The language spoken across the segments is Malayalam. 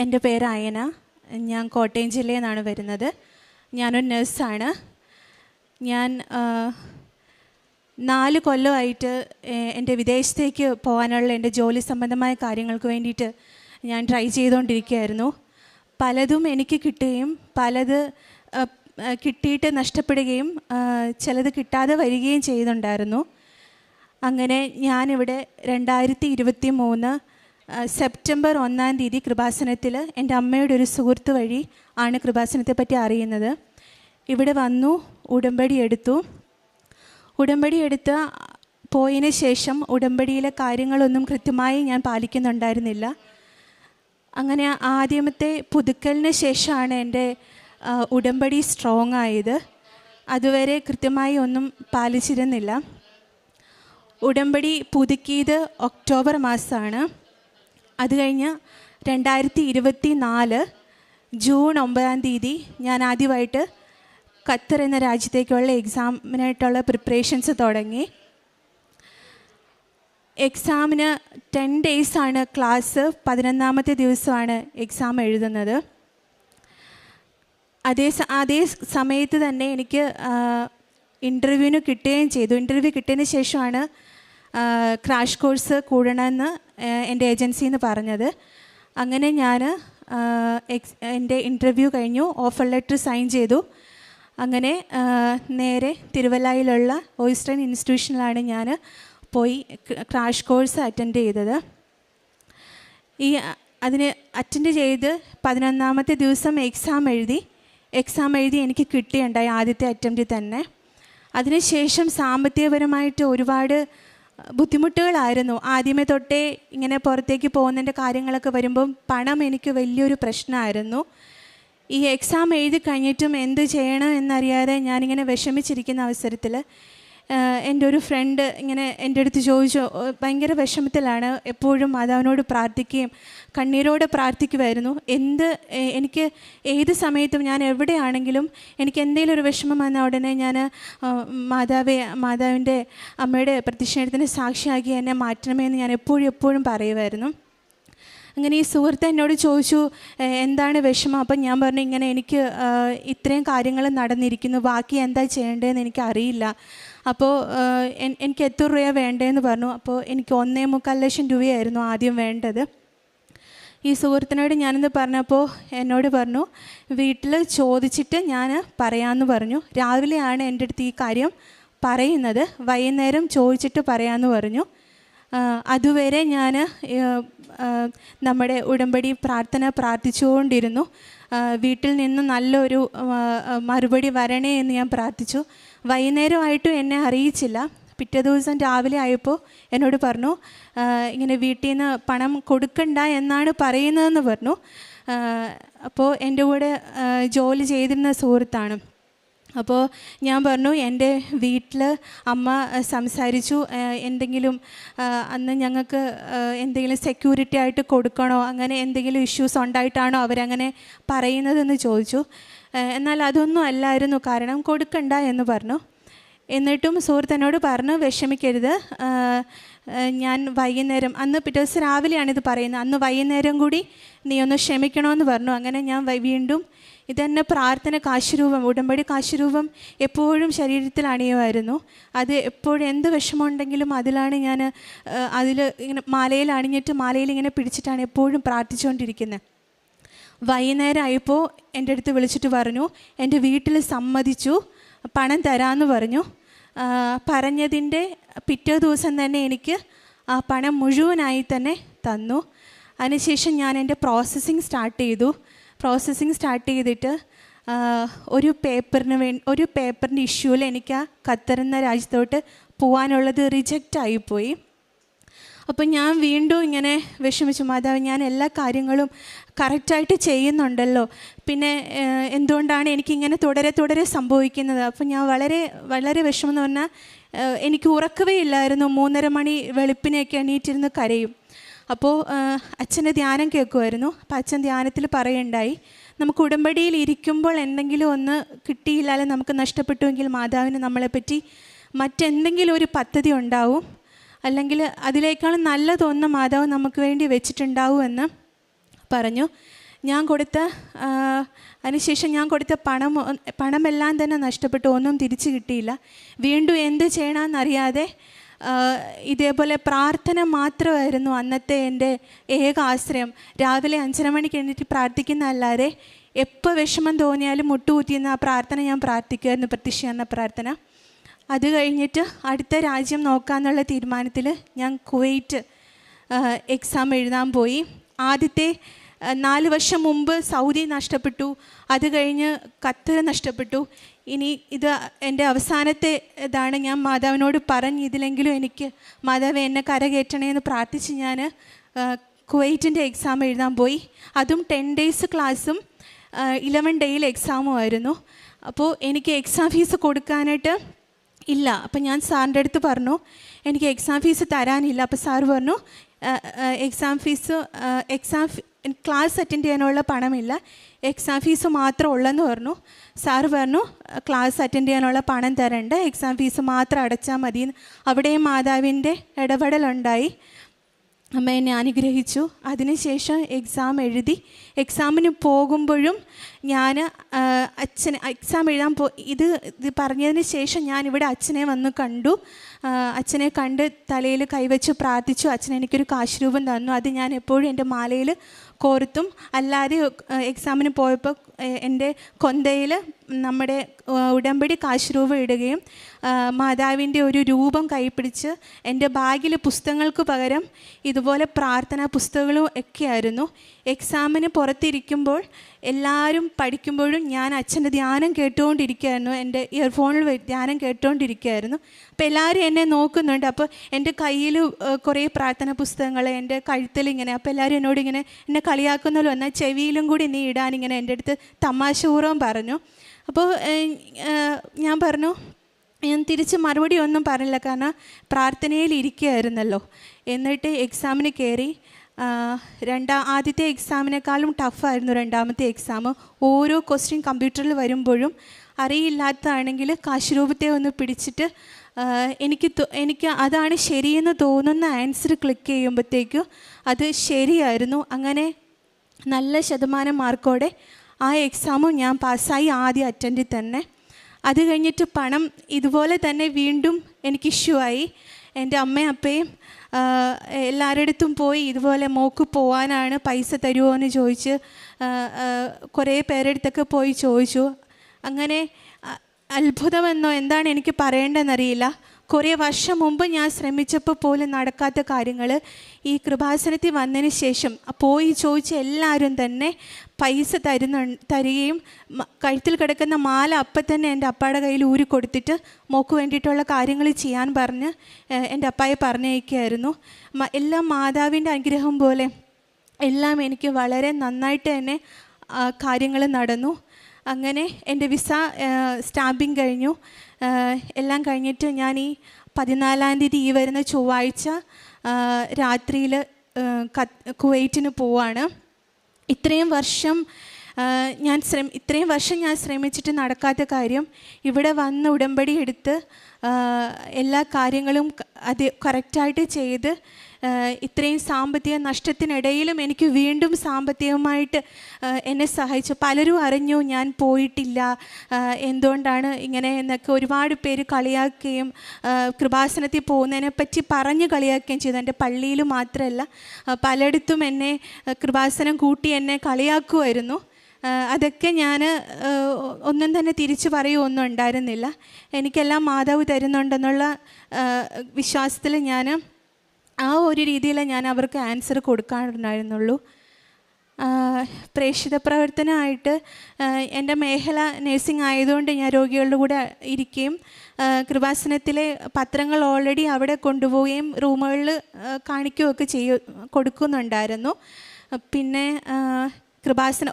എൻ്റെ പേര് അയന. ഞാൻ കോട്ടയം ജില്ലയിൽ നിന്നാണ് വരുന്നത്. ഞാനൊരു നഴ്സാണ്. ഞാൻ 4 കൊല്ലമായിട്ട് എൻ്റെ വിദേശത്തേക്ക് പോകാനുള്ള എൻ്റെ ജോലി സംബന്ധമായ കാര്യങ്ങൾക്ക് വേണ്ടിയിട്ട് ഞാൻ ട്രൈ ചെയ്തുകൊണ്ടിരിക്കുകയായിരുന്നു. പലതും എനിക്ക് കിട്ടുകയും പലത് കിട്ടിയിട്ട് നഷ്ടപ്പെടുകയും ചിലത് കിട്ടാതെ വരികയും ചെയ്യുന്നുണ്ടായിരുന്നു. അങ്ങനെ ഞാനിവിടെ 2023 സെപ്റ്റംബർ 1 തീയതി കൃപാസനത്തിൽ എൻ്റെ അമ്മയുടെ ഒരു സുഹൃത്ത് വഴി ആണ് കൃപാസനത്തെ പറ്റി അറിയുന്നത്. ഇവിടെ വന്നു, ഉടമ്പടി എടുത്ത് പോയതിന് ശേഷം ഉടമ്പടിയിലെ കാര്യങ്ങളൊന്നും കൃത്യമായി ഞാൻ പാലിക്കുന്നുണ്ടായിരുന്നില്ല. അങ്ങനെ ആദ്യമത്തെ പുതുക്കലിന് ശേഷമാണ് എൻ്റെ ഉടമ്പടി സ്ട്രോങ് ആയത്. അതുവരെ കൃത്യമായി ഒന്നും പാലിച്ചിരുന്നില്ല. ഉടമ്പടി പുതുക്കിയത് ഒക്ടോബർ മാസമാണ്. അത് കഴിഞ്ഞ് 2024 ജൂൺ 9 തീയതി ഞാൻ ആദ്യമായിട്ട് ഖത്തർ എന്ന രാജ്യത്തേക്കുള്ള എക്സാമിനായിട്ടുള്ള പ്രിപ്പറേഷൻസ് തുടങ്ങി. എക്സാമിന് 10 ഡേയ്സാണ് ക്ലാസ്. 11ാമത്തെ ദിവസമാണ് എക്സാം എഴുതുന്നത്. അതേ സമയത്ത് തന്നെ എനിക്ക് ഇൻ്റർവ്യൂവിന് കിട്ടുകയും ചെയ്തു. ഇൻ്റർവ്യൂ കിട്ടിയതിന് ശേഷമാണ് ക്രാഷ് കോഴ്സ് കൂടണമെന്ന് എൻ്റെ ഏജൻസിയിൽ നിന്ന് പറഞ്ഞത്. അങ്ങനെ ഞാൻ എൻ്റെ ഇൻ്റർവ്യൂ കഴിഞ്ഞു, ഓഫർ ലെറ്റർ സൈൻ ചെയ്തു. അങ്ങനെ നേരെ തിരുവല്ലയിലുള്ള ഓയിസ്റ്റേൺ ഇൻസ്റ്റിറ്റ്യൂഷനിലാണ് ഞാൻ പോയി ക്രാഷ് കോഴ്സ് അറ്റൻഡ് ചെയ്തത്. അതിന് അറ്റൻഡ് ചെയ്ത് 11ാമത്തെ ദിവസം എക്സാം എഴുതി എനിക്ക് കിട്ടിയുണ്ടായി ആദ്യത്തെ അറ്റംപ്റ്റിൽ തന്നെ. അതിനുശേഷം സാമ്പത്തികപരമായിട്ട് ഒരുപാട് ബുദ്ധിമുട്ടുകളായിരുന്നു. ആദ്യമേ തൊട്ടേ ഇങ്ങനെ പുറത്തേക്ക് പോകുന്നതിൻ്റെ കാര്യങ്ങളൊക്കെ വരുമ്പം പണം എനിക്ക് വലിയൊരു പ്രശ്നമായിരുന്നു. ഈ എക്സാം എഴുതി കഴിഞ്ഞിട്ടും എന്ത് ചെയ്യണം എന്നറിയാതെ ഞാനിങ്ങനെ വിഷമിച്ചിരിക്കുന്ന അവസരത്തിൽ എൻ്റെ ഒരു ഫ്രണ്ട് ഇങ്ങനെ എൻ്റെ അടുത്ത് ചോദിച്ചു, ഭയങ്കര വിഷമത്തിലാണ്, എപ്പോഴും മാതാവിനോട് പ്രാർത്ഥിക്കുകയും കണ്ണീരോടെ പ്രാർത്ഥിക്കുമായിരുന്നു. എനിക്ക് ഏത് സമയത്തും ഞാൻ എവിടെയാണെങ്കിലും എനിക്ക് എന്തെങ്കിലും ഒരു വിഷമം വന്ന ഉടനെ ഞാൻ മാതാവിൻ്റെ അമ്മയുടെ പ്രതിഷ്ഠത്തിന് സാക്ഷിയാക്കി എന്നെ മാറ്റണമേ എന്ന് ഞാൻ എപ്പോഴും പറയുമായിരുന്നു. അങ്ങനെ ഈ സുഹൃത്ത് എന്നോട് ചോദിച്ചു, എന്താണ് വിഷമം? അപ്പം ഞാൻ പറഞ്ഞു, ഇങ്ങനെ എനിക്ക് ഇത്രയും കാര്യങ്ങൾ നടന്നിരിക്കുന്നു, ബാക്കി എന്താ ചെയ്യേണ്ടതെന്ന് എനിക്കറിയില്ല. അപ്പോൾ എനിക്ക് എത്ര രൂപയാണ് വേണ്ടതെന്ന് പറഞ്ഞു. അപ്പോൾ എനിക്ക് 1.25 ലക്ഷം രൂപയായിരുന്നു ആദ്യം വേണ്ടത്. ഈ സുഹൃത്തിനോട് ഞാനെന്ന് പറഞ്ഞപ്പോൾ എന്നോട് പറഞ്ഞു, വീട്ടിൽ ചോദിച്ചിട്ട് ഞാൻ പറയാമെന്ന് പറഞ്ഞു. രാവിലെയാണ് എൻ്റെ അടുത്ത് ഈ കാര്യം പറയുന്നത്, വൈകുന്നേരം ചോദിച്ചിട്ട് പറയാമെന്ന് പറഞ്ഞു. അതുവരെ ഞാൻ നമ്മുടെ ഉടമ്പടി പ്രാർത്ഥിച്ചുകൊണ്ടിരുന്നു. വീട്ടിൽ നിന്ന് നല്ലൊരു മറുപടി വരണേ എന്ന് ഞാൻ പ്രാർത്ഥിച്ചു. വൈകുന്നേരമായിട്ടും എന്നെ അറിയിച്ചില്ല. പിറ്റേ ദിവസം രാവിലെ ആയപ്പോൾ എന്നോട് പറഞ്ഞു, ഇങ്ങനെ വീട്ടിൽ നിന്ന് പണം കൊടുക്കണ്ട എന്നാണ് പറയുന്നതെന്ന് പറഞ്ഞു. അപ്പോൾ എൻ്റെ കൂടെ ജോലി ചെയ്തിരുന്ന സുഹൃത്താണ്. അപ്പോൾ ഞാൻ പറഞ്ഞു, എൻ്റെ വീട്ടിൽ അമ്മ സംസാരിച്ചു, എന്തെങ്കിലും അന്ന് ഞങ്ങൾക്ക് എന്തെങ്കിലും സെക്യൂരിറ്റി ആയിട്ട് കൊടുക്കണോ, അങ്ങനെ എന്തെങ്കിലും ഇഷ്യൂസ് ഉണ്ടായിട്ടാണോ അവരങ്ങനെ പറയുന്നതെന്ന് ചോദിച്ചു. എന്നാൽ അതൊന്നും അല്ലായിരുന്നു, കാരണം കൊടുക്കണ്ട എന്ന് പറഞ്ഞു. എന്നിട്ടും സുഹൃത്തിനോട് പറഞ്ഞു, വിഷമിക്കരുത്, ഞാൻ വൈകുന്നേരം, അന്ന് പിറ്റേ ദിവസം രാവിലെയാണിത് പറയുന്നത്, അന്ന് വൈകുന്നേരം കൂടി നീ ഒന്ന് ക്ഷമിക്കണമെന്ന് പറഞ്ഞു. അങ്ങനെ ഞാൻ വീണ്ടും ഇതന്നെ പ്രാർത്ഥന കാശുരൂപം, ഉടമ്പടി കാശുരൂപം എപ്പോഴും ശരീരത്തിൽ അണിയുമായിരുന്നു. അത് എപ്പോഴും എന്ത് വിഷമമുണ്ടെങ്കിലും അതിലാണ് ഞാൻ അതിൽ ഇങ്ങനെ മാലയിൽ അണിഞ്ഞിട്ട് മാലയിൽ ഇങ്ങനെ പിടിച്ചിട്ടാണ് എപ്പോഴും പ്രാർത്ഥിച്ചുകൊണ്ടിരിക്കുന്നത്. വൈകുന്നേരം ആയപ്പോൾ എൻ്റെ അടുത്ത് വിളിച്ചിട്ട് പറഞ്ഞു, എൻ്റെ വീട്ടിൽ സമ്മതിച്ചു, പണം തരാമെന്ന് പറഞ്ഞു. പറഞ്ഞതിൻ്റെ പിറ്റേ ദിവസം തന്നെ എനിക്ക് ആ പണം മുഴുവനായി തന്നെ തന്നു. അതിനുശേഷം ഞാൻ എൻ്റെ പ്രോസസ്സിങ് സ്റ്റാർട്ട് ചെയ്തിട്ട് ഒരു പേപ്പറിൻ്റെ ഇഷ്യൂവിൽ എനിക്ക് ആ ഖത്തർ എന്ന രാജ്യത്തോട്ട് പോകാനുള്ളത് റിജക്റ്റ് ആയിപ്പോയി. അപ്പം ഞാൻ വീണ്ടും ഇങ്ങനെ വിഷമിച്ചു, മാതാവ്, ഞാൻ എല്ലാ കാര്യങ്ങളും കറക്റ്റായിട്ട് ചെയ്യുന്നുണ്ടല്ലോ, പിന്നെ എന്തുകൊണ്ടാണ് എനിക്കിങ്ങനെ തുടരെ സംഭവിക്കുന്നത്? അപ്പം ഞാൻ വളരെ വിഷമം എന്ന് പറഞ്ഞാൽ എനിക്ക് ഉറക്കവേ ഇല്ലായിരുന്നു. 3:30 മണി വെളുപ്പിനെയൊക്കെ എണീറ്റിരുന്ന് കരയും. അപ്പോൾ അച്ഛൻ്റെ ധ്യാനം കേൾക്കുമായിരുന്നു. അപ്പോൾ അച്ഛൻ ധ്യാനത്തിൽ പറയുണ്ടായി, നമുക്ക് ഉടമ്പടിയിൽ ഇരിക്കുമ്പോൾ എന്തെങ്കിലും ഒന്ന് കിട്ടിയില്ലാതെ നമുക്ക് നഷ്ടപ്പെട്ടുവെങ്കിൽ മാതാവിന് നമ്മളെപ്പറ്റി മറ്റെന്തെങ്കിലും ഒരു പദ്ധതി ഉണ്ടാവും, അല്ലെങ്കിൽ അതിനേക്കാളും നല്ലതൊന്നും മാതാവ് നമുക്ക് വേണ്ടി വെച്ചിട്ടുണ്ടാവുമെന്ന് പറഞ്ഞു. അതിനുശേഷം ഞാൻ കൊടുത്ത പണമെല്ലാം തന്നെ നഷ്ടപ്പെട്ടു, ഒന്നും തിരിച്ചു കിട്ടിയില്ല. വീണ്ടും എന്ത് ചെയ്യണമെന്നറിയാതെ ഇതേപോലെ പ്രാർത്ഥന മാത്രമായിരുന്നു അന്നത്തെ എൻ്റെ ഏക ആശ്രയം. രാവിലെ 5:30 മണിക്ക് എഴുന്നേറ്റ് പ്രാർത്ഥിക്കുന്നതല്ലാതെ എപ്പോൾ വിഷമം തോന്നിയാലും മുട്ടുകുത്തിയെന്ന് ആ പ്രാർത്ഥന ഞാൻ പ്രാർത്ഥിക്കുമായിരുന്നു, പ്രത്യക്ഷീകരണ പ്രാർത്ഥന. അത് കഴിഞ്ഞിട്ട് അടുത്ത രാജ്യം നോക്കാമെന്നുള്ള തീരുമാനത്തിൽ ഞാൻ കുവൈറ്റ് എക്സാം എഴുതാൻ പോയി. ആദ്യത്തെ 4 വർഷം മുമ്പ് സൗദി നഷ്ടപ്പെട്ടു, അത് കഴിഞ്ഞ് ഖത്തർ നഷ്ടപ്പെട്ടു. ഇനി ഇത് എൻ്റെ അവസാനത്തെ ഇതാണ്. ഞാൻ മാതാവിനോട് പറഞ്ഞ് ഇതിലെങ്കിലും എനിക്ക് മാതാവ് എന്നെ കരകയറ്റണേ എന്ന് പ്രാർത്ഥിച്ച് ഞാൻ കുവൈറ്റിൻ്റെ എക്സാം എഴുതാൻ പോയി. അതും 10 ഡേയ്സ് ക്ലാസ്സും 11 ഡേയിൽ എക്സാമും ആയിരുന്നു. അപ്പോൾ എനിക്ക് എക്സാം ഫീസ് കൊടുക്കാനായിട്ട് ഇല്ല. അപ്പം ഞാൻ സാറിൻ്റെ അടുത്ത് പറഞ്ഞു എനിക്ക് എക്സാം ഫീസ് തരാനില്ല. അപ്പോൾ സാറ് പറഞ്ഞു ക്ലാസ് അറ്റൻഡ് ചെയ്യാനുള്ള പണമില്ല, എക്സാം ഫീസ് മാത്രം ഉള്ളെന്ന് പറഞ്ഞു. സാറ് പറഞ്ഞു ക്ലാസ് അറ്റൻഡ് ചെയ്യാനുള്ള പണം തരണ്ട, എക്സാം ഫീസ് മാത്രം അടച്ചാൽ മതി. അവിടെയും മാതാവിൻ്റെ ഇടപെടലുണ്ടായി. അമ്മ എന്നെ അനുഗ്രഹിച്ചു. അതിനുശേഷം എക്സാം എഴുതി. എക്സാമിന് പോകുമ്പോഴും ഞാൻ എക്സാം എഴുതാൻ ഇത് പറഞ്ഞതിന് ശേഷം ഞാനിവിടെ അച്ഛനെ വന്ന് കണ്ടു. അച്ഛനെ കണ്ട് തലയിൽ കൈവച്ച് പ്രാർത്ഥിച്ചു. അച്ഛൻ എനിക്കൊരു കാശ് രൂപം തന്നു. അത് ഞാൻ എപ്പോഴും എൻ്റെ മാലയിൽ കോർത്തും അല്ലാതെ എക്സാമിന് പോയപ്പോൾ എൻ്റെ കൊന്തയിൽ നമ്മുടെ ഉടമ്പടി കാശ് രൂപം ഇടുകയും മാതാവിൻ്റെ ഒരു രൂപം കൈപ്പിടിച്ച് എൻ്റെ ബാഗിൽ പുസ്തകങ്ങൾക്ക് പകരം ഇതുപോലെ പ്രാർത്ഥനാ പുസ്തകങ്ങളും ഒക്കെയായിരുന്നു. എക്സാമിന് പുറത്തിരിക്കുമ്പോൾ എല്ലാവരും പഠിക്കുമ്പോഴും ഞാൻ അച്ഛൻ്റെ ധ്യാനം കേട്ടുകൊണ്ടിരിക്കുകയായിരുന്നു, എൻ്റെ ഇയർഫോണിൽ ധ്യാനം കേട്ടുകൊണ്ടിരിക്കുകയായിരുന്നു. അപ്പോൾ എല്ലാവരും എന്നെ നോക്കുന്നുണ്ട്. അപ്പോൾ എൻ്റെ കയ്യിൽ കുറേ പ്രാർത്ഥന പുസ്തകങ്ങൾ, എൻ്റെ കഴുത്തിൽ അപ്പോൾ എല്ലാവരും എന്നോട് എന്നെ കളിയാക്കുന്നല്ലോ, എന്നാൽ ചെവിയിലും കൂടി നീ ഇടാനിങ്ങനെ എൻ്റെ അടുത്ത് തമാശപൂർവ്വം പറഞ്ഞു. അപ്പോൾ ഞാൻ പറഞ്ഞു, ഞാൻ തിരിച്ച് മറുപടി ഒന്നും പറഞ്ഞില്ല, കാരണം പ്രാർത്ഥനയിൽ ഇരിക്കുകയായിരുന്നല്ലോ. എന്നിട്ട് എക്സാമിന് കയറി. ആദ്യത്തെ എക്സാമിനേക്കാളും ടഫായിരുന്നു രണ്ടാമത്തെ എക്സാം. ഓരോ ക്വസ്റ്റ്യൻ കമ്പ്യൂട്ടറിൽ വരുമ്പോഴും അറിയില്ലാത്തതാണെങ്കിൽ കാശ് രൂപത്തെ ഒന്ന് പിടിച്ചിട്ട് എനിക്ക് അതാണ് ശരിയെന്ന് തോന്നുന്ന ആൻസർ ക്ലിക്ക് ചെയ്യുമ്പോഴത്തേക്കും അത് ശരിയായിരുന്നു. അങ്ങനെ നല്ല ശതമാനം മാർക്കോടെ ആ എക്സാമും ഞാൻ പാസ്സായി, ആദ്യ അറ്റൻഡിൽ തന്നെ. അത് കഴിഞ്ഞിട്ട് പണം ഇതുപോലെ തന്നെ വീണ്ടും എനിക്ക് ഇഷ്യൂ ആയി. എൻ്റെ അമ്മയും അപ്പയും എല്ലാവരുടെ അടുത്തും പോയി ഇതുപോലെ മോക്ക് പോകാനാണ്, പൈസ തരുമോ എന്ന് ചോദിച്ച് കുറേ പേരുടെ അടുത്തൊക്കെ പോയി ചോദിച്ചു. അങ്ങനെ അത്ഭുതമെന്നോ എന്താണ് എനിക്ക് പറയേണ്ടതെന്നറിയില്ല. കുറേ വർഷം മുമ്പ് ഞാൻ ശ്രമിച്ചപ്പോൾ പോലും നടക്കാത്ത കാര്യങ്ങൾ ഈ കൃപാസനത്തിൽ വന്നതിന് ശേഷം പോയി ചോദിച്ച എല്ലാവരും തന്നെ പൈസ തരികയും കഴുത്തിൽ കിടക്കുന്ന മാല അപ്പം തന്നെ എൻ്റെ അപ്പായുടെ കയ്യിൽ ഊരി കൊടുത്തിട്ട് മോക്ക് വേണ്ടിയിട്ടുള്ള കാര്യങ്ങൾ ചെയ്യാൻ പറഞ്ഞ് എൻ്റെ അപ്പായെ പറഞ്ഞയക്കുകയായിരുന്നു. എല്ലാം മാതാവിൻ്റെ അനുഗ്രഹം പോലെ എല്ലാം എനിക്ക് വളരെ നന്നായിട്ട് തന്നെ കാര്യങ്ങൾ നടന്നു. അങ്ങനെ എൻ്റെ വിസ സ്റ്റാമ്പിങ് കഴിഞ്ഞു. എല്ലാം കഴിഞ്ഞിട്ട് ഞാൻ ഈ 14-ാം തീയതി ഈ വരുന്ന ചൊവ്വാഴ്ച രാത്രിയിൽ കുവൈറ്റിന് പോവാണ്. ഇത്രയും വർഷം ഞാൻ ശ്രമിച്ചിട്ട് നടക്കാത്ത കാര്യം ഇവിടെ വന്ന് ഉടമ്പടി എടുത്ത് എല്ലാ കാര്യങ്ങളും അത് കറക്റ്റായിട്ട് ചെയ്ത് ഇത്രയും സാമ്പത്തിക നഷ്ടത്തിനിടയിലും എനിക്ക് വീണ്ടും സാമ്പത്തികമായിട്ട് എന്നെ സഹായിച്ചു. പലരും അറിഞ്ഞു ഞാൻ പോയിട്ടില്ല, എന്തുകൊണ്ടാണ് ഇങ്ങനെ എന്നൊക്കെ ഒരുപാട് പേര് കളിയാക്കുകയും കൃപാസനത്തിൽ പോകുന്നതിനെപ്പറ്റി പറഞ്ഞ് കളിയാക്കുകയും ചെയ്തു. എൻ്റെ പള്ളിയിൽ മാത്രമല്ല പലയിടത്തും എന്നെ കൃപാസനം കൂട്ടി എന്നെ കളിയാക്കുമായിരുന്നു. അതൊക്കെ ഞാൻ ഒന്നും തന്നെ തിരിച്ചു പറയുകയൊന്നും ഉണ്ടായിരുന്നില്ല. എനിക്കെല്ലാം മാതാവ് തരുന്നുണ്ടെന്നുള്ള വിശ്വാസത്തിൽ ഞാൻ ആ ഒരു രീതിയിൽ ഞാൻ അവർക്ക് ആൻസർ കൊടുക്കാറുണ്ടായിരുന്നുള്ളൂ. പ്രേക്ഷിത പ്രവർത്തനമായിട്ട് എൻ്റെ മേഖല നേഴ്സിംഗ് ആയതുകൊണ്ട് ഞാൻ രോഗികളുടെ കൂടെ ഇരിക്കുകയും കൃപാസനത്തിലെ പത്രങ്ങൾ ഓൾറെഡി അവിടെ കൊണ്ടുപോവുകയും റൂമുകളിൽ കാണിക്കുകയൊക്കെ കൊടുക്കുന്നുണ്ടായിരുന്നു. പിന്നെ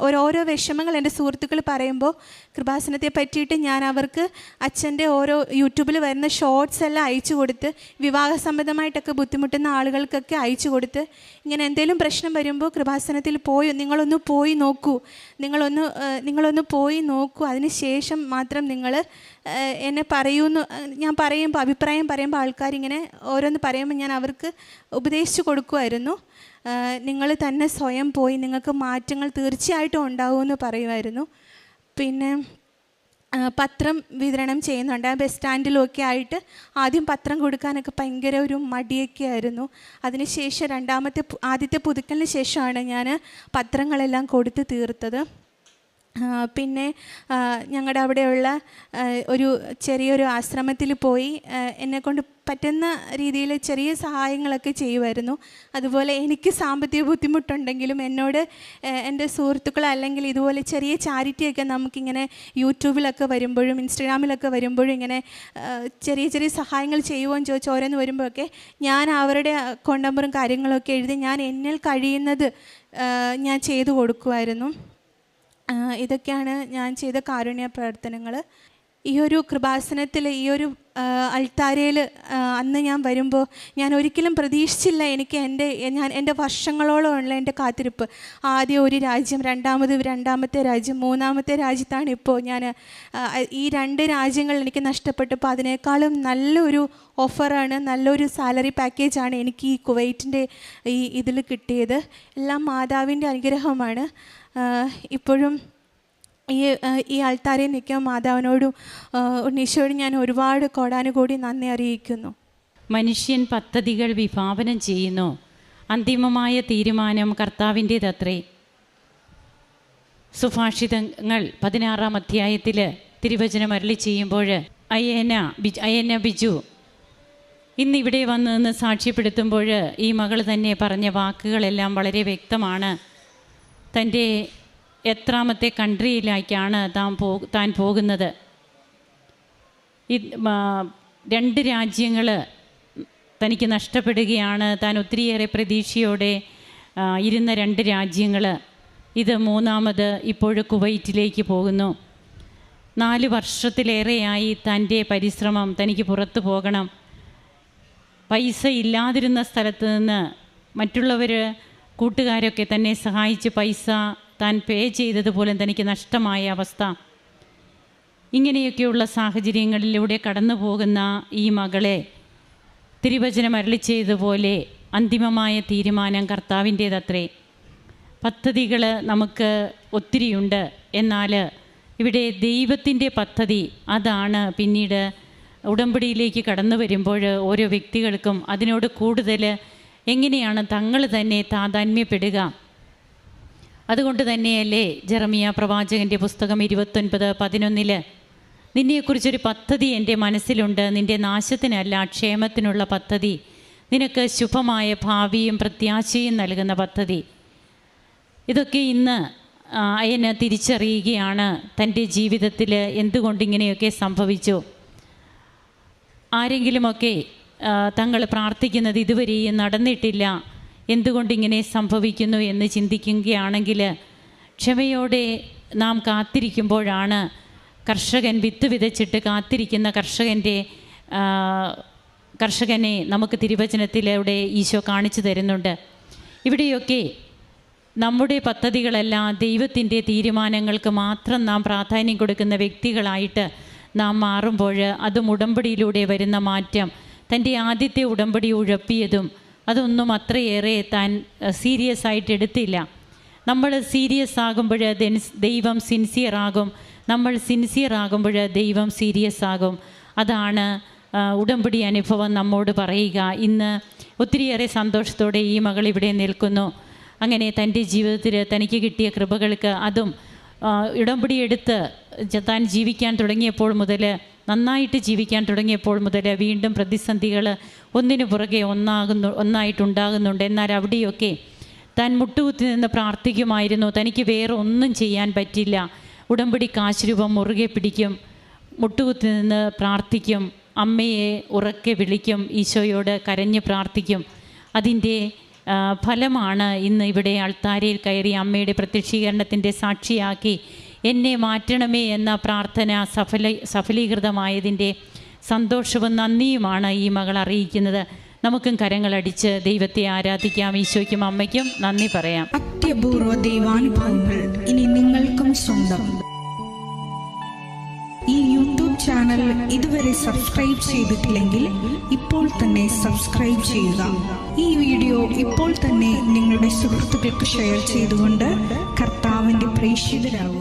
ഓരോ വിഷമങ്ങൾ എൻ്റെ സുഹൃത്തുക്കൾ പറയുമ്പോൾ കൃപാസനത്തെ പറ്റിയിട്ട് ഞാൻ അവർക്ക് അച്ഛൻ്റെ ഓരോ യൂട്യൂബിൽ വരുന്ന ഷോർട്സ് എല്ലാം അയച്ചു കൊടുത്ത്, വിവാഹ സംബന്ധമായിട്ടൊക്കെ ബുദ്ധിമുട്ടുന്ന ആളുകൾക്കൊക്കെ അയച്ചു കൊടുത്ത്, ഇങ്ങനെ എന്തെങ്കിലും പ്രശ്നം വരുമ്പോൾ കൃപാസനത്തിൽ നിങ്ങളൊന്ന് പോയി നോക്കൂ, അതിന് ശേഷം മാത്രം നിങ്ങൾ എന്നെ പറയുമെന്ന് ഞാൻ പറയുമ്പോൾ, അഭിപ്രായം പറയുമ്പോൾ ആൾക്കാരിങ്ങനെ ഓരോന്ന് പറയുമ്പോൾ ഞാൻ അവർക്ക് ഉപദേശിച്ച് കൊടുക്കുമായിരുന്നു. നിങ്ങൾ തന്നെ സ്വയം പോയി, നിങ്ങൾക്ക് മാറ്റങ്ങൾ തീർച്ചയായിട്ടും ഉണ്ടാവുമെന്ന് പറയുമായിരുന്നു. പിന്നെ പത്രം വിതരണം ചെയ്യുന്നുണ്ട്. ബസ് സ്റ്റാൻഡിലൊക്കെ ആയിട്ട് ആദ്യം പത്രം കൊടുക്കാനൊക്കെ ഭയങ്കര ഒരു മടിയൊക്കെ ആയിരുന്നു. അതിനുശേഷം ആദ്യത്തെ പുതുക്കലിന് ശേഷമാണ് ഞാൻ പത്രങ്ങളെല്ലാം കൊടുത്ത് തീർത്തത്. പിന്നെ ഞങ്ങളുടെ അവിടെയുള്ള ഒരു ചെറിയൊരു ആശ്രമത്തിൽ പോയി എന്നെക്കൊണ്ട് പറ്റുന്ന രീതിയിൽ ചെറിയ സഹായങ്ങളൊക്കെ ചെയ്യുമായിരുന്നു. അതുപോലെ എനിക്ക് സാമ്പത്തിക ബുദ്ധിമുട്ടുണ്ടെങ്കിലും എന്നോട് എൻ്റെ സുഹൃത്തുക്കൾ അല്ലെങ്കിൽ ഇതുപോലെ ചെറിയ ചാരിറ്റിയൊക്കെ നമുക്കിങ്ങനെ യൂട്യൂബിലൊക്കെ വരുമ്പോഴും ഇൻസ്റ്റഗ്രാമിലൊക്കെ വരുമ്പോഴും ഇങ്ങനെ ചെറിയ ചെറിയ സഹായങ്ങൾ ചെയ്യുമോയെന്ന് ചോദിച്ച് ഓരോന്ന് വരുമ്പോഴൊക്കെ ഞാൻ അവരുടെ അക്കൗണ്ട് നമ്പറും കാര്യങ്ങളൊക്കെ എഴുതി ഞാൻ എന്നിൽ കഴിയുന്നത് ഞാൻ ചെയ്തു കൊടുക്കുമായിരുന്നു. ഇതൊക്കെയാണ് ഞാൻ ചെയ്ത കാരുണ്യ പ്രവർത്തനങ്ങൾ. ഈ ഒരു കൃപാസനത്തിൽ, ഈ ഒരു അൾത്താരയിൽ അന്ന് ഞാൻ വരുമ്പോൾ ഞാൻ ഒരിക്കലും പ്രതീക്ഷിച്ചില്ല എനിക്ക് എൻ്റെ വർഷങ്ങളോളമുള്ള എൻ്റെ കാത്തിരിപ്പ്. ആദ്യം ഒരു രാജ്യം, രണ്ടാമത്തെ രാജ്യം, മൂന്നാമത്തെ രാജ്യത്താണ് ഇപ്പോൾ ഞാൻ. ഈ 2 രാജ്യങ്ങൾ എനിക്ക് നഷ്ടപ്പെട്ടപ്പോൾ അതിനേക്കാളും നല്ലൊരു ഓഫറാണ്, നല്ലൊരു സാലറി പാക്കേജാണ് എനിക്ക് ഈ കുവൈറ്റിൻ്റെ ഇതിൽ കിട്ടിയത്. എല്ലാം മാതാവിൻ്റെ അനുഗ്രഹമാണ്. ഇപ്പോഴും ഈ ആൾത്താരെ നിൽക്കാൻ മാതാവിനോടും ഉണ്ണീശോടും ഞാൻ ഒരുപാട് കോടാനുകൂടി നന്ദി അറിയിക്കുന്നു. മനുഷ്യൻ പദ്ധതികൾ വിഭാവനം ചെയ്യുന്നു, അന്തിമമായ തീരുമാനം കർത്താവിൻ്റേതത്രേ. സുഭാഷിതങ്ങൾ 16-ാം അധ്യായത്തിൽ തിരുവചനം അരുളി ചെയ്യുമ്പോൾ അയന ബിജു ഇന്നിവിടെ വന്ന് നിന്ന് സാക്ഷ്യപ്പെടുത്തുമ്പോൾ ഈ മകൾ തന്നെ പറഞ്ഞ വാക്കുകളെല്ലാം വളരെ വ്യക്തമാണ്. തൻ്റെ എത്രാമത്തെ കൺട്രിയിലേക്കാണ് താൻ പോകുന്നത്. 2 രാജ്യങ്ങൾ തനിക്ക് നഷ്ടപ്പെടുകയാണ്. താൻ ഒത്തിരിയേറെ പ്രതീക്ഷയോടെ ഇരുന്ന 2 രാജ്യങ്ങൾ, ഇത് 3ാമത് ഇപ്പോഴും കുവൈറ്റിലേക്ക് പോകുന്നു. 4 വർഷത്തിലേറെയായി തൻ്റെ പരിശ്രമം, തനിക്ക് പുറത്തു പോകണം. പൈസ ഇല്ലാതിരുന്ന സ്ഥലത്ത് നിന്ന് മറ്റുള്ളവർ, കൂട്ടുകാരൊക്കെ തന്നെ സഹായിച്ച് പൈസ താൻ പേ ചെയ്തതുപോലും തനിക്ക് നഷ്ടമായ അവസ്ഥ. ഇങ്ങനെയൊക്കെയുള്ള സാഹചര്യങ്ങളിലൂടെ കടന്നു പോകുന്ന ഈ മകളെ തിരുവചനം അരുളി ചെയ്തതുപോലെ അന്തിമമായ തീരുമാനം കർത്താവിൻ്റേതത്രേ. പദ്ധതികൾ നമുക്ക് ഒത്തിരിയുണ്ട്, എന്നാൽ ഇവിടെ ദൈവത്തിൻ്റെ പദ്ധതി അതാണ് പിന്നീട് ഉടമ്പടിയിലേക്ക് കടന്നു വരുമ്പോൾ ഓരോ വ്യക്തികൾക്കും അതിനോട് കൂടുതൽ എങ്ങനെയാണ് തങ്ങൾ തന്നെ താതാത്മ്യപ്പെടുക. അതുകൊണ്ട് തന്നെയല്ലേ ജെറമിയ പ്രവാചകൻ്റെ പുസ്തകം 29:11 നിന്നെക്കുറിച്ചൊരു പദ്ധതി എൻ്റെ മനസ്സിലുണ്ട്, നിൻ്റെ നാശത്തിനല്ല ക്ഷേമത്തിനുള്ള പദ്ധതി, നിനക്ക് ശുഭമായ ഭാവിയും പ്രത്യാശയും നൽകുന്ന പദ്ധതി. ഇതൊക്കെ ഇന്ന് അയന തിരിച്ചറിയുകയാണ്. തൻ്റെ ജീവിതത്തിൽ എന്തുകൊണ്ടിങ്ങനെയൊക്കെ സംഭവിച്ചു. ആരെങ്കിലുമൊക്കെ തങ്ങൾ പ്രാർത്ഥിക്കുന്നത് ഇതുവരെയും നടന്നിട്ടില്ല, എന്തുകൊണ്ടിങ്ങനെ സംഭവിക്കുന്നു എന്ന് ചിന്തിക്കുകയാണെങ്കിൽ ക്ഷമയോടെ നാം കാത്തിരിക്കുമ്പോഴാണ് കർഷകൻ വിത്ത് വിതച്ചിട്ട് കാത്തിരിക്കുന്ന കർഷകനെ നമുക്ക് തിരുവചനത്തിലൂടെ ഈശോ കാണിച്ചു തരുന്നുണ്ട്. ഇവിടെയൊക്കെ നമ്മുടെ പദ്ധതികളെല്ലാം ദൈവത്തിൻ്റെ തീരുമാനങ്ങൾക്ക് മാത്രം നാം പ്രാധാന്യം കൊടുക്കുന്ന വ്യക്തികളായിട്ട് നാം മാറുമ്പോൾ അതും ഉടമ്പടിയിലൂടെ വരുന്ന മാറ്റം, തൻ്റെ ആദ്യത്തെ ഉടമ്പടി ഉഴപ്പിയതും അതൊന്നും അത്രയേറെ താൻ സീരിയസ് ആയിട്ട് എടുത്തില്ല. നമ്മൾ സീരിയസ് ആകുമ്പോൾ ദൈവം സിൻസിയറാകും, നമ്മൾ സിൻസിയർ ആകുമ്പോൾ ദൈവം സീരിയസ് ആകും. അതാണ് ഉടമ്പടി അനുഭവം നമ്മോട് പറയുക. ഇന്ന് ഒത്തിരിയേറെ സന്തോഷത്തോടെ ഈ മകൾ ഇവിടെ നിൽക്കുന്നു. അങ്ങനെ തൻ്റെ ജീവിതത്തിൽ തനിക്ക് കിട്ടിയ കൃപകൾക്ക്, അതും ഉടമ്പടി എടുത്ത് താൻ ജീവിക്കാൻ തുടങ്ങിയപ്പോൾ മുതൽ, നന്നായിട്ട് ജീവിക്കാൻ തുടങ്ങിയപ്പോൾ മുതൽ വീണ്ടും പ്രതിസന്ധികൾ ഒന്നിനു പുറകെ ഒന്നായിട്ടുണ്ടാകുന്നുണ്ട്. എന്നാൽ അവിടെയൊക്കെ താൻ മുട്ടുകുത്തി നിന്ന് പ്രാർത്ഥിക്കുമായിരുന്നു. തനിക്ക് വേറെ ഒന്നും ചെയ്യാൻ പറ്റില്ല. ഉടമ്പടി കാശുരൂപം മുറുകെ പിടിക്കും, മുട്ടുകുത്തി നിന്ന് പ്രാർത്ഥിക്കും, അമ്മയെ ഉറക്കെ വിളിക്കും, ഈശോയോട് കരഞ്ഞ് പ്രാർത്ഥിക്കും. അതിൻ്റെ ഫലമാണ് ഇന്ന് ഇവിടെ അൾത്താരയിൽ കയറി അമ്മയുടെ പ്രത്യക്ഷീകരണത്തിൻ്റെ സാക്ഷിയാക്കി എന്നെ മാറ്റണമേ എന്ന പ്രാർത്ഥന സഫലീകൃതമായതിൻ്റെ സന്തോഷവും നന്ദിയുമാണ് ഈ മകൾ അറിയിക്കുന്നത്. നമുക്കും കരങ്ങളടിച്ച് ദൈവത്തെ ആരാധിക്കാം. ഈശോയ്ക്കും അമ്മയ്ക്കും നന്ദി പറയാം. അത്യപൂർവ ദൈവാനുഭവങ്ങൾ ഇനി നിങ്ങൾക്കും സ്വന്തം. ഈ യൂട്യൂബ് ചാനൽ ഇതുവരെ സബ്സ്ക്രൈബ് ചെയ്തിട്ടില്ലെങ്കിൽ ഇപ്പോൾ തന്നെ സബ്സ്ക്രൈബ് ചെയ്യുക. ഈ വീഡിയോ ഇപ്പോൾ തന്നെ നിങ്ങളുടെ സുഹൃത്തുക്കൾക്ക് ഷെയർ ചെയ്തുകൊണ്ട് കർത്താവിൻ്റെ പ്രേക്ഷിതരാകുക.